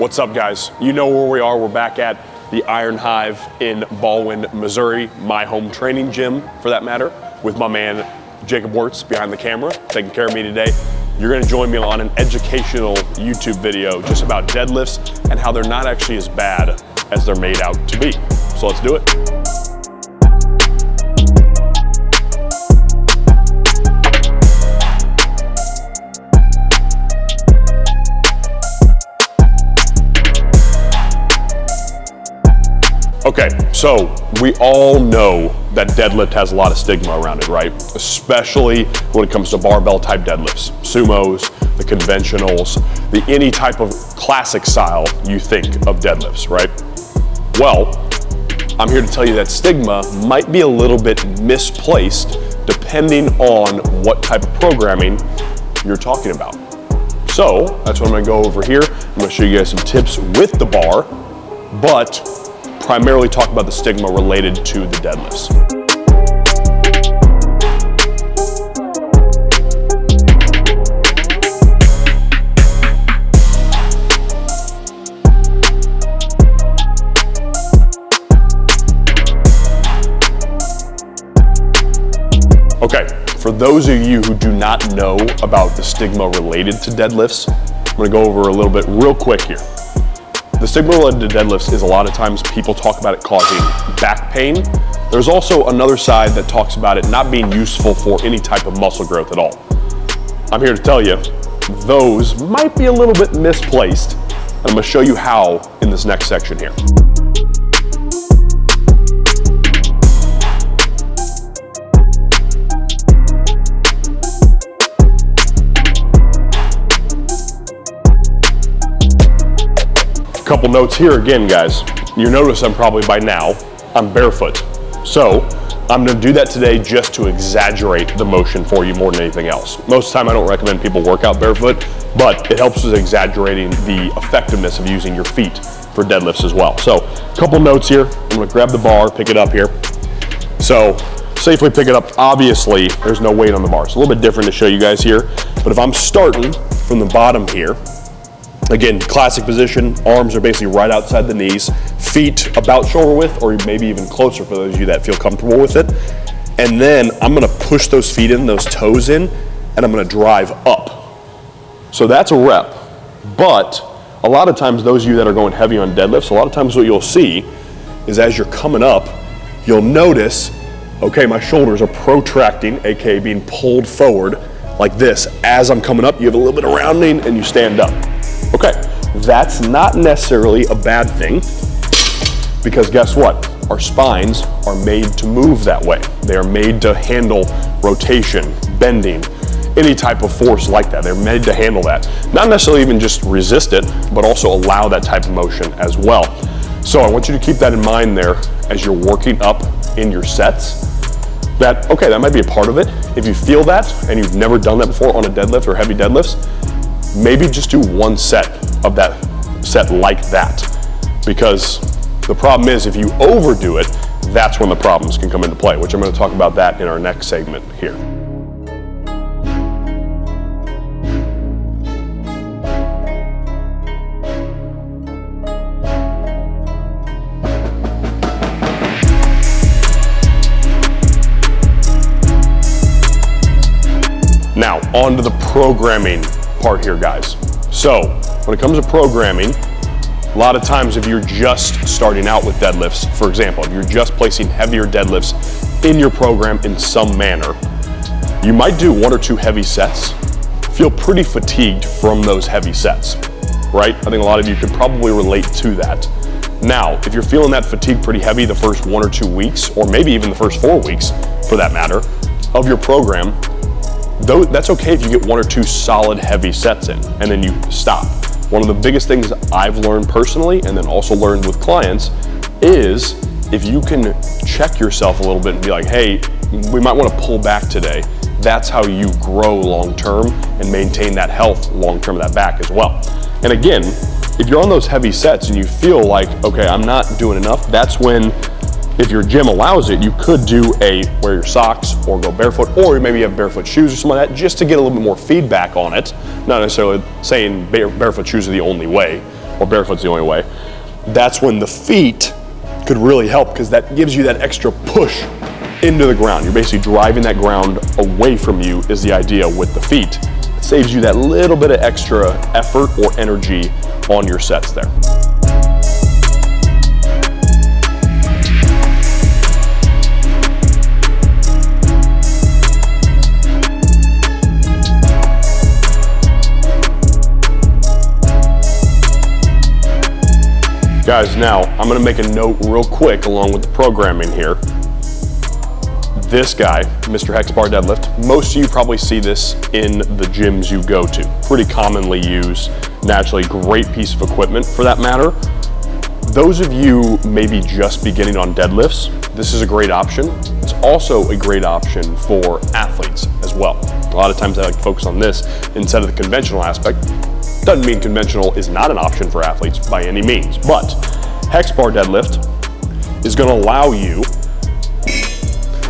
What's up, guys? You know where we are. We're back at the Iron Hive in Baldwin, Missouri, my home training gym, for that matter, with my man Jacob Wirtz behind the camera, taking care of me today. You're gonna join me on an educational YouTube video just about deadlifts and how they're not actually as bad as they're made out to be. So let's do it. Okay, so we all know that deadlift has a lot of stigma around it, right? Especially when it comes to barbell type deadlifts, sumos, the conventionals, any type of classic style you think of deadlifts, right? Well, I'm here to tell you that stigma might be a little bit misplaced depending on what type of programming you're talking about. So that's what I'm gonna go over here. I'm gonna show you guys some tips with the bar, but primarily talk about the stigma related to the deadlifts. Okay, for those of you who do not know about the stigma related to deadlifts, I'm gonna go over a little bit real quick here. The stigma related to deadlifts is a lot of times people talk about it causing back pain. There's also another side that talks about it not being useful for any type of muscle growth at all. I'm here to tell you, those might be a little bit misplaced, and I'm gonna show you how in this next section here. Couple notes here again, guys. You notice I'm probably by now, I'm barefoot. So I'm gonna do that today just to exaggerate the motion for you more than anything else. Most of the time I don't recommend people work out barefoot, but it helps with exaggerating the effectiveness of using your feet for deadlifts as well. So a couple notes here. I'm gonna grab the bar, pick it up here. So safely pick it up. Obviously, there's no weight on the bar. It's a little bit different to show you guys here, but if I'm starting from the bottom here, again, classic position, arms are basically right outside the knees, feet about shoulder width or maybe even closer for those of you that feel comfortable with it. And then I'm gonna push those feet in, those toes in, and I'm gonna drive up. So that's a rep. But a lot of times those of you that are going heavy on deadlifts, a lot of times what you'll see is as you're coming up, you'll notice, okay, my shoulders are protracting, AKA being pulled forward like this. As I'm coming up, you have a little bit of rounding and you stand up. Okay, that's not necessarily a bad thing because guess what? Our spines are made to move that way. They are made to handle rotation, bending, any type of force like that. They're made to handle that. Not necessarily even just resist it, but also allow that type of motion as well. So I want you to keep that in mind there as you're working up in your sets. That, okay, that might be a part of it. If you feel that and you've never done that before on a deadlift or heavy deadlifts, maybe just do one set of that set like that. Because the problem is if you overdo it, that's when the problems can come into play, which I'm going to talk about that in our next segment here. Now, on to the programming part here, guys. So when it comes to programming, a lot of times if you're just starting out with deadlifts, for example, if you're just placing heavier deadlifts in your program in some manner, you might do one or two heavy sets, feel pretty fatigued from those heavy sets, right? I think a lot of you could probably relate to that. Now, if you're feeling that fatigue pretty heavy the first 1 or 2 weeks, or maybe even the first 4 weeks for that matter, of your program, though that's okay if you get 1 or 2 solid heavy sets in and then you stop. One of the biggest things I've learned personally and then also learned with clients is if you can check yourself a little bit and be like, hey, we might want to pull back today. That's how you grow long term and maintain that health long term of that back as well. And again, if you're on those heavy sets and you feel like, okay, I'm not doing enough, that's when, if your gym allows it, you could do wear your socks or go barefoot, or maybe you have barefoot shoes or something like that, just to get a little bit more feedback on it. Not necessarily saying barefoot shoes are the only way, or barefoot's the only way, that's when the feet could really help, because that gives you that extra push into the ground. You're basically driving that ground away from you is the idea with the feet. It saves you that little bit of extra effort or energy on your sets there. Guys, now I'm gonna make a note real quick along with the programming here. This guy, Mr. Hex Bar Deadlift, most of you probably see this in the gyms you go to. Pretty commonly used, naturally great piece of equipment for that matter. Those of you maybe just beginning on deadlifts, this is a great option. It's also a great option for athletes as well. A lot of times I like to focus on this instead of the conventional aspect. Doesn't mean conventional is not an option for athletes by any means, but Hex Bar Deadlift is gonna allow you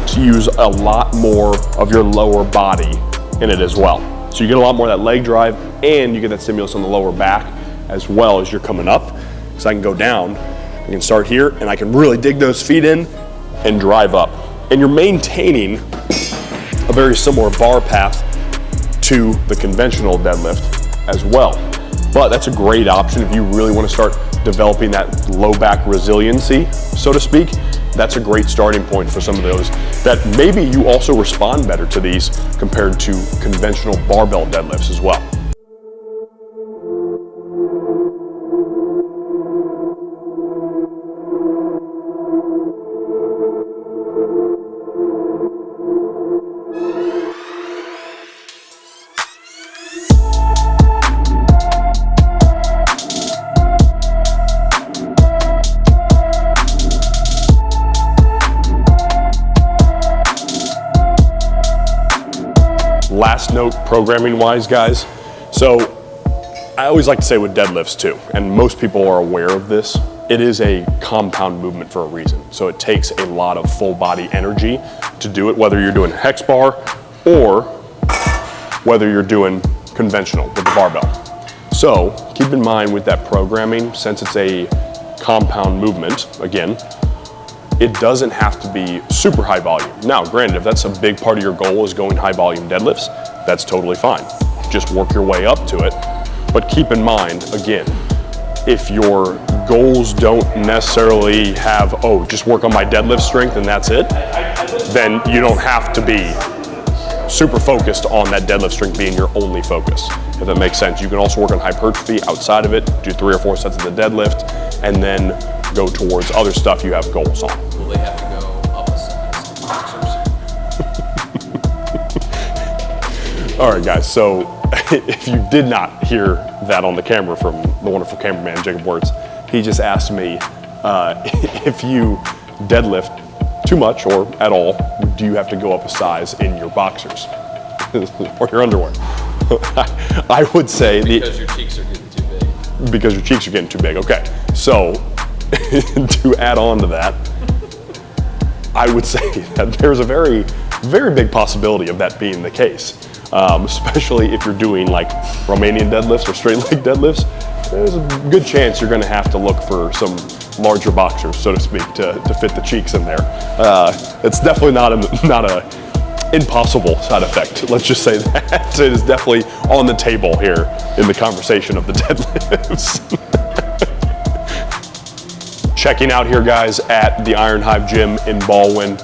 to use a lot more of your lower body in it as well. So you get a lot more of that leg drive, and you get that stimulus on the lower back as well as you're coming up. So I can go down, I can start here, and I can really dig those feet in and drive up. And you're maintaining a very similar bar path to the conventional deadlift as well. But that's a great option if you really want to start developing that low back resiliency, so to speak. That's a great starting point for some of those that maybe you also respond better to these compared to conventional barbell deadlifts as well. Last note, programming wise, guys. So I always like to say with deadlifts too, and most people are aware of this, it is a compound movement for a reason. So it takes a lot of full body energy to do it, whether you're doing hex bar or whether you're doing conventional with the barbell. So keep in mind with that programming, since it's a compound movement, again, it doesn't have to be super high volume. Now, granted, if that's a big part of your goal is going high volume deadlifts, that's totally fine. Just work your way up to it. But keep in mind, again, if your goals don't necessarily have, oh, just work on my deadlift strength and that's it, then you don't have to be super focused on that deadlift strength being your only focus, if that makes sense. You can also work on hypertrophy outside of it, do 3 or 4 sets of the deadlift, and then go towards other stuff you have goals on. Will they have to go up a size in boxers? All right, guys, so if you did not hear that on the camera from the wonderful cameraman, Jacob Wirtz, he just asked me if you deadlift too much or at all, do you have to go up a size in your boxers or your underwear? I would say because your cheeks are getting too big. Because your cheeks are getting too big, okay. So to add on to that, I would say that there's a very, very big possibility of that being the case, especially if you're doing like Romanian deadlifts or straight leg deadlifts. There's a good chance you're gonna have to look for some larger boxers, so to speak, to fit the cheeks in there. It's definitely not a impossible side effect. Let's just say that. It is definitely on the table here in the conversation of the deadlifts. Checking out here, guys, at the Iron Hive Gym in Baldwin.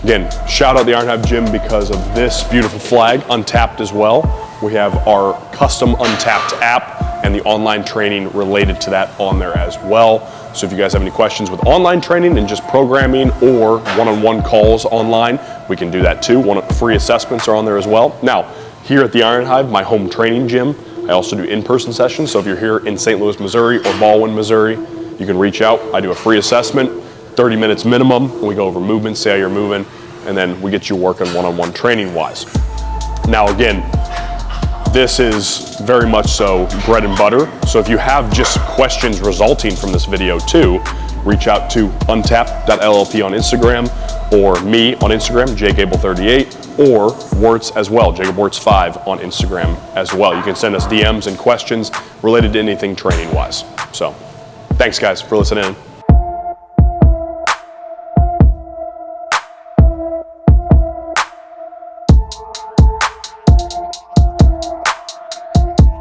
Again, shout out the Iron Hive Gym because of this beautiful flag, Untapped as well. We have our custom Untapped app and the online training related to that on there as well. So if you guys have any questions with online training and just programming or one-on-one calls online, we can do that too. Free assessments are on there as well. Now, here at the Iron Hive, my home training gym, I also do in-person sessions. So if you're here in St. Louis, Missouri or Baldwin, Missouri, you can reach out. I do a free assessment, 30 minutes minimum. We go over movements, see how you're moving, and then we get you working one-on-one training wise. Now again, this is very much so bread and butter. So if you have just questions resulting from this video too, reach out to untap.llp on Instagram, or me on Instagram, jgable38, or Wirtz as well, jacobwirtz5 on Instagram as well. You can send us DMs and questions related to anything training-wise. So, thanks guys for listening in.